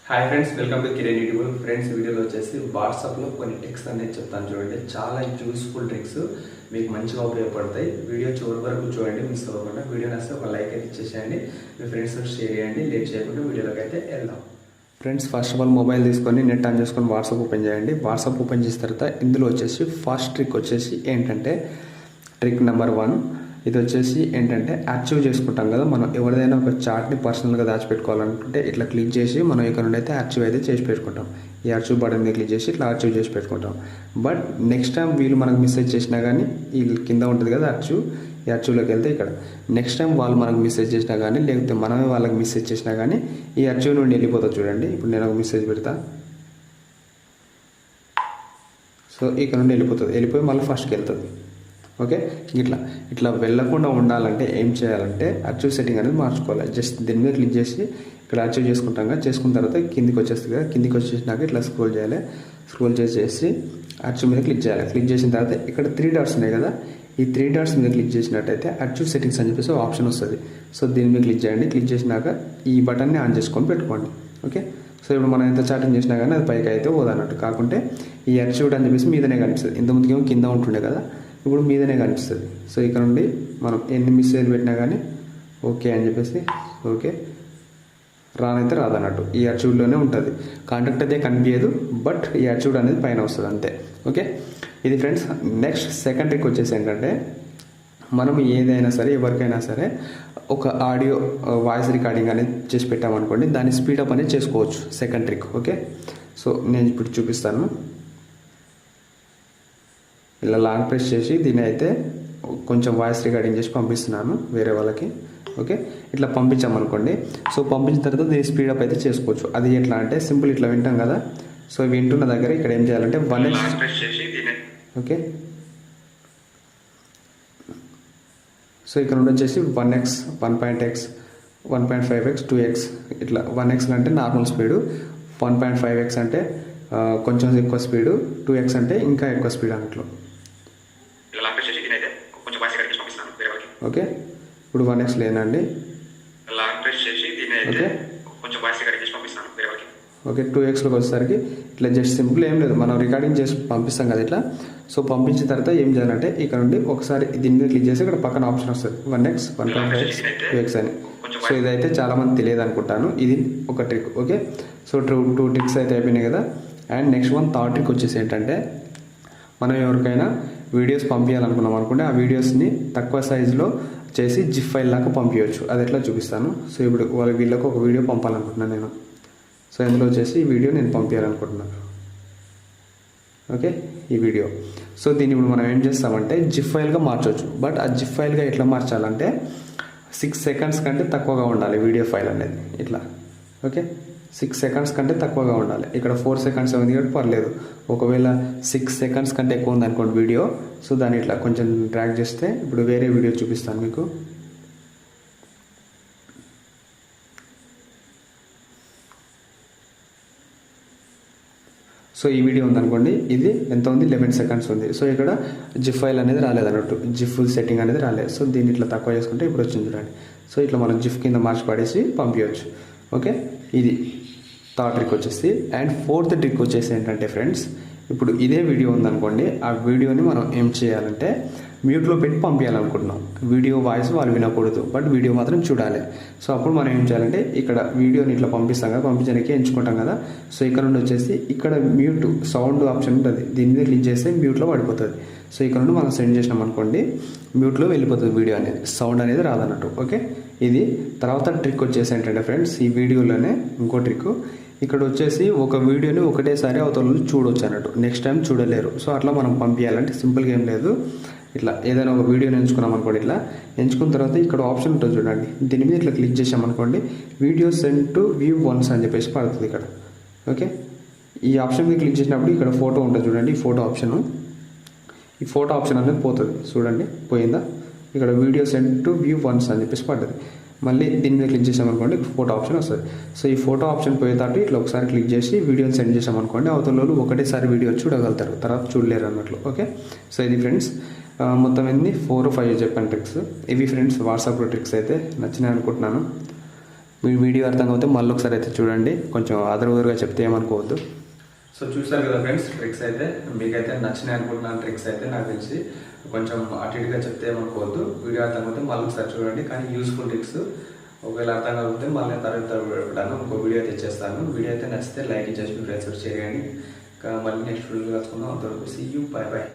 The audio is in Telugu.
Hi friends, welcome to kiranyoutubeworld. Friends, వీడియోలో వచ్చేసి వాట్సాప్లో కొన్ని ట్రిక్స్ అనేది చెప్తాను చూడండి. చాలా యూస్ఫుల్ ట్రిక్స్, మీకు మంచిగా ఉపయోగపడతాయి. వీడియో చివరి వరకు చూడండి, మిస్ అవ్వకుండా. వీడియో నచ్చితే ఒక లైక్ అయితే ఇచ్చేసేయండి, మీ ఫ్రెండ్స్ షేర్ చేయండి. లేట్ చేయకుండా వీడియోలోకి అయితే వెళ్దాం. Friends, first of all mobile తీసుకొని నెట్ ఆన్ చేసుకొని వాట్సాప్ ఓపెన్ చేయండి. వాట్సాప్ ఓపెన్ చేసిన తర్వాత ఇందులో వచ్చేసి ఫస్ట్ ట్రిక్ వచ్చేసి ఏంటంటే ట్రిక్ నెంబర్ 1. ఇది వచ్చేసి ఏంటంటే అర్చీవ్ చేసుకుంటాం కదా, మనం ఎవరిదైనా ఒక చార్ట్ని పర్సనల్గా దాచిపెట్టుకోవాలనుకుంటే ఇట్లా క్లిక్ చేసి మనం ఇక్కడ నుండి అయితే అర్చీవ్ అయితే చేసి పెట్టుకుంటాం. ఈ అర్చీవ్ బటన్ మీద క్లిక్ చేసి ఇట్లా అర్చీవ్ చేసి పెట్టుకుంటాం. బట్ నెక్స్ట్ టైం వీళ్ళు మనకు మెసేజ్ చేసినా కానీ ఈ కింద ఉంటుంది కదా అర్చీవ్, ఈ అర్చీవ్లోకి వెళ్తే ఇక్కడ నెక్స్ట్ టైం వాళ్ళు మనకు మెసేజ్ చేసినా కానీ లేకపోతే మనమే వాళ్ళకి మెసేజ్ చేసినా కానీ ఈ అర్చీవ్ నుండి వెళ్ళిపోతుంది చూడండి. ఇప్పుడు నేను ఒక మెసేజ్ పెడతా, సో ఇక్కడ నుండి వెళ్ళిపోయి మళ్ళీ ఫస్ట్కి వెళ్తుంది. ఓకే, ఇట్లా వెళ్ళకుండా ఉండాలంటే ఏం చేయాలంటే అర్చీవ్ సెట్టింగ్ అనేది మార్చుకోవాలి. జస్ట్ దీని మీద క్లిక్ చేసి ఇక్కడ అర్చీవ్ చేసుకుంటాం కదా, చేసుకున్న తర్వాత కిందికి వచ్చేస్తుంది కదా, కిందికి వచ్చేసినాక ఇట్లా స్క్రోల్ చేయాలి. స్క్రోల్ చేసి అర్చీవ్ మీద క్లిక్ చేయాలి. క్లిక్ చేసిన తర్వాత ఇక్కడ 3 డాట్స్ ఉన్నాయి కదా, ఈ 3 డాట్స్ మీద క్లిక్ చేసినట్టయితే అర్చీవ్ సెట్టింగ్స్ అని చెప్పేసి ఆప్షన్ వస్తుంది. సో దీని మీద క్లిక్ చేయండి. క్లిక్ చేసినాక ఈ బటన్ని ఆన్ చేసుకొని పెట్టుకోండి. ఓకే, సో ఇప్పుడు మనం ఎంత చాటింగ్ చేసినా కానీ అది పైకి అయితే పోదన్నట్టు, కాకుంటే ఈ అర్చీవ్డ్ అని చెప్పేసి మీదనే కనిపిస్తుంది. ఇంతకుముందుకేమో కింద ఉంటుండే కదా, ఇప్పుడు మీదనే కనిపిస్తుంది. సో ఇక్కడ నుండి మనం ఎన్ని మెసేజ్లు పెట్టినా కానీ ఓకే అని చెప్పేసి ఓకే రానైతే రాదన్నట్టు, ఈ అర్చీవ్డ్లోనే ఉంటుంది. కాంటాక్ట్ అయితే కనిపించదు, బట్ ఈ అర్చీవ్డ్ అనేది పైన వస్తుంది అంతే. ఓకే, ఇది ఫ్రెండ్స్. నెక్స్ట్ సెకండ్ ట్రిక్ వచ్చేసి ఏంటంటే మనం ఏదైనా సరే ఎవరికైనా సరే ఒక ఆడియో వాయిస్ రికార్డింగ్ అనేది చేసి పెట్టామనుకోండి, దాన్ని స్పీడప్ అనేది చేసుకోవచ్చు. Second trick. ఓకే, సో నేను ఇప్పుడు చూపిస్తాను. ఇలా లాంగ్ ప్రెస్ చేసి దీన్ని అయితే కొంచెం వాయిస్ రికార్డింగ్ చేసి పంపిస్తున్నాను వేరే వాళ్ళకి. ఓకే, ఇట్లా పంపించామనుకోండి, సో పంపించిన తర్వాత దీన్ని స్పీడప్ అయితే చేసుకోవచ్చు. అది ఎట్లా అంటే సింపుల్, ఇట్లా వింటాం కదా, సో వింటున్న దగ్గర ఇక్కడ ఏం చేయాలంటే 1x ప్రెస్ చేసి ఓకే, సో ఇక్కడ నుండి వచ్చేసి 1x, 1.x, 1.5x, 2x, ఇట్లా 1x అంటే నార్మల్ స్పీడు, 1.5x అంటే కొంచెం ఎక్కువ స్పీడు, 2x అంటే ఇంకా ఎక్కువ స్పీడ్ అన్నట్లు. ఓకే, ఇప్పుడు 1x లేనండి. ఓకే, 2xలోకి వచ్చేసరికి ఇట్లా జస్ట్ సింపుల్ ఏం లేదు, మనం రికార్డింగ్ చేసి పంపిస్తాం కదా ఇట్లా. సో పంపించిన తర్వాత ఏం చేయాలంటే ఇక్కడ నుండి ఒకసారి దీని మీద క్లిక్ చేసి ఇక్కడ పక్కన ఆప్షన్ వస్తుంది 1x, 1.5x, 2x అని. సో ఇదైతే చాలామంది తెలియదు అనుకుంటాను, ఇది ఒక ట్రిక్. ఓకే, సో 2 ట్రిక్స్ అయితే అయిపోయినాయి కదా. అండ్ నెక్స్ట్ థర్డ్ ట్రిక్ వచ్చేసి ఏంటంటే మనం ఎవరికైనా వీడియోస్ పంపించాలనుకున్నాం అనుకుంటే ఆ వీడియోస్ని తక్కువ సైజులో చేసి జిప్ ఫైల్ లాగా పంపించవచ్చు. అది ఎట్లా చూపిస్తాను. సో ఇప్పుడు వీళ్ళకి ఒక వీడియో పంపాలనుకుంటున్నాను నేను. సో ఇందులో వచ్చేసి ఈ వీడియో నేను పంపించాలనుకుంటున్నాను. ఓకే, ఈ వీడియో. సో దీన్ని ఇప్పుడు మనం ఏం చేస్తామంటే జిప్ ఫైల్గా మార్చవచ్చు. బట్ ఆ జిప్ ఫైల్గా ఎట్లా మార్చాలంటే 6 సెకండ్స్ కంటే తక్కువగా ఉండాలి వీడియో ఫైల్ అనేది ఇట్లా. ఓకే, 6 సెకండ్స్ కంటే తక్కువగా ఉండాలి. ఇక్కడ 4 సెకండ్స్ ఉంది కాబట్టి పర్లేదు. ఒకవేళ 6 సెకండ్స్ కంటే ఎక్కువ ఉంది అనుకోండి వీడియో, సో దాన్ని ఇట్లా కొంచెం డ్రాగ్ చేస్తే ఇప్పుడు వేరే వీడియో చూపిస్తాను మీకు. సో ఈ వీడియో ఉందనుకోండి, ఇది ఎంత ఉంది, 11 సెకండ్స్ ఉంది. సో ఇక్కడ జిప్ ఫైల్ అనేది రాలేదు అన్నట్టు, జిప్ సెట్టింగ్ అనేది రాలేదు. సో దీన్ని ఇట్లా తక్కువ చేసుకుంటే ఇప్పుడు వచ్చింది చూడండి. సో ఇట్లా మనం జిప్ కింద మార్చి పడేసి పంపించవచ్చు. ఓకే, ఇది థర్డ్ ట్రిక్ వచ్చేసి. అండ్ ఫోర్త్ ట్రిక్ వచ్చేసి ఏంటంటే ఫ్రెండ్స్, ఇప్పుడు ఇదే వీడియో ఉందనుకోండి, ఆ వీడియోని మనం ఏం చేయాలంటే మ్యూట్లో పెట్టి పంపించాలనుకుంటున్నాం. వీడియో వాయిస్ వాళ్ళు వినకూడదు, బట్ వీడియో మాత్రం చూడాలి. సో అప్పుడు మనం ఏం చేయాలంటే ఇక్కడ వీడియోని ఇట్లా పంపిస్తాం కదా, పంపించడానికి ఎంచుకుంటాం కదా. సో ఇక్కడ నుండి వచ్చేసి ఇక్కడ మ్యూట్ సౌండ్ ఆప్షన్ ఉంటుంది, దీని మీద క్లిక్ చేస్తే మ్యూట్లో పడిపోతుంది. సో ఇక్కడ నుండి మనం సెండ్ చేసినాం అనుకోండి, మ్యూట్లో వెళ్ళిపోతుంది వీడియో అనేది, సౌండ్ అనేది రాదన్నట్టు. ఓకే, ఇది తర్వాత ట్రిక్ వచ్చేసి ఏంటంటే ఫ్రెండ్స్, ఈ వీడియోలోనే ఇంకో ట్రిక్. ఇక్కడ వచ్చేసి ఒక వీడియోని ఒకటేసారి అవతల చూడవచ్చు అన్నట్టు, నెక్స్ట్ టైం చూడలేరు. సో అట్లా మనం పంపించాలంటే సింపుల్గా ఏం లేదు, ఇట్లా ఏదైనా ఒక వీడియోని ఎంచుకున్నాం అనుకోండి, ఇట్లా ఎంచుకున్న తర్వాత ఇక్కడ ఆప్షన్ ఉంటుంది చూడండి, దీని మీద ఇట్లా క్లిక్ చేసామనుకోండి, video send to view once అని చెప్పేసి పడుతుంది ఇక్కడ. ఓకే, ఈ ఆప్షన్ మీద క్లిక్ చేసినప్పుడు ఇక్కడ ఫోటో ఉంటుంది చూడండి, ఈ ఫోటో ఆప్షన్, ఈ ఫోటో ఆప్షన్ అనేది పోతుంది చూడండి, పోయిందా. ఇక్కడ video send to view once అని చెప్పేసి పడుతుంది. మళ్ళీ దీని మీద క్లిక్ చేసామనుకోండి, ఫోటో ఆప్షన్ వస్తుంది. సో ఈ ఫోటో ఆప్షన్ పోయేటట్టు ఇట్లా ఒకసారి క్లిక్ చేసి వీడియోని సెండ్ చేసామనుకోండి, అవతల వాళ్ళు ఒకటేసారి వీడియో చూడగలుగుతారు, తర్వాత చూడలేరు అన్నట్లు. ఓకే, సో ఇది ఫ్రెండ్స్ మొత్తం ఎన్ని 4 or 5 చెప్పాను ట్రిక్స్. ఇవి ఫ్రెండ్స్ వాట్సాప్లో ట్రిక్స్ అయితే నచ్చినాయి అనుకుంటున్నాను. మీ వీడియో అర్థం కాకపోతే మళ్ళీ ఒకసారి అయితే చూడండి, కొంచెం అదరుగా చెప్తే ఏమనుకోవద్దు. సో చూసారు కదా ఫ్రెండ్స్, ట్రిక్స్ అయితే మీకైతే నచ్చినాయి అనుకుంటున్నాను. ట్రిక్స్ అయితే నాకు తెలిసి కొంచెం అటు ఇటుగా చెప్తే ఏమనుకోవద్దు. వీడియో అర్థం కాకపోతే మళ్ళీ ఒకసారి చూడండి, కానీ యూస్ఫుల్ ట్రిక్స్. ఒకవేళ అర్థం కాకపోతే మళ్ళీ తర్వాత ఇంకో వీడియో అయితే చేస్తాను. వీడియో అయితే నచ్చితే లైక్ చేసి మీ ఫ్రెండ్స్ షేర్ చేయండి. మళ్ళీ నెక్స్ట్ వీడియో కలుసుకుందాం. అంతవరకు సీ యూ, బై బై.